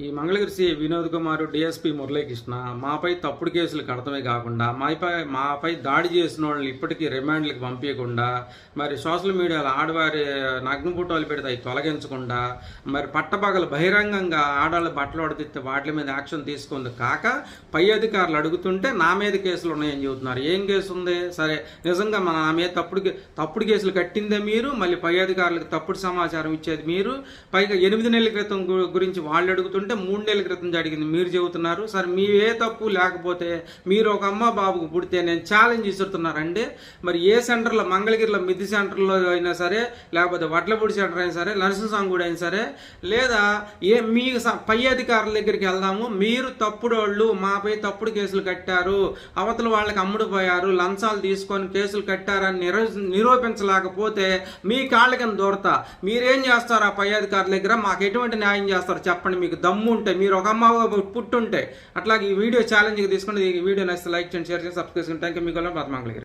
ఈ Mangalagiri C Vinod Kumar DSP Muralikrishna మాపై తప్పుడు కేసులు కడతమే కాకుండా మాపై దాడి చేసిన వాళ్ళని ఇప్పటికీ రిమాండ్లకు పంపించకుండా మరి సోషల్ మీడియాలో ఆడవారి నగ్న ఫోటోలు పెడితే అవి తొలగించకుండా మరి పట్టపగలు బహిరంగంగా ఆడవాళ్ళు బట్టలు పడితే వాటి మీద యాక్షన్ తీసుకుంది కాక పై అధికారులు అడుగుతుంటే నా మీద కేసులు ఉన్నాయని చెబుతున్నారు. ఏం కేసు ఉంది? సరే నిజంగా నా మీద తప్పుడు కేసులు కట్టిందే మీరు, మళ్ళీ పై అధికారులకు తప్పుడు సమాచారం ఇచ్చేది మీరు, పైగా 8 నెలల క్రితం గురించి వాళ్ళు అడుగుతుంటే 3 నెలల క్రితం జరిగింది మీరు చెబుతున్నారు. సరే మీ ఏ తప్పు లేకపోతే మీరు ఒక అమ్మ బాబుకు పుడితే నేను ఛాలెంజ్ ఇస్తున్నారండి. మరి ఏ సెంటర్లో, మంగళగిరిలో మిద్ది సెంటర్లో అయినా సరే, లేకపోతే వడ్లపూడి సెంటర్ అయినా సరే, నరసింహసాంగుడు అయినా సరే, లేదా మీ పై అధికారుల దగ్గరికి వెళ్దాము. మీరు తప్పుడు వాళ్ళు మాపై తప్పుడు కేసులు కట్టారు, అవతల వాళ్ళకి అమ్ముడు పోయారు, లంచాలు తీసుకొని కేసులు కట్టారని నిరూపించలేకపోతే మీ కాళ్ళ కింద దూరతా. మీరేం చేస్తారు? ఆ పై అధికారుల దగ్గర మాకు ఎటువంటి న్యాయం చేస్తారు చెప్పండి. మీకు దమ్ము ఉంటే, మీరు ఒక అమ్మ పుట్టుంటే. అట్లాగే ఈ వీడియో ఛాలెంజ్గా తీసుకుంటే ఈ వీడియో నచ్చితే లైక్ చేయండి, షేర్ చేసి సబ్స్క్రైబ్ చేయండి. Thank you. మీకు మంగళగిరి.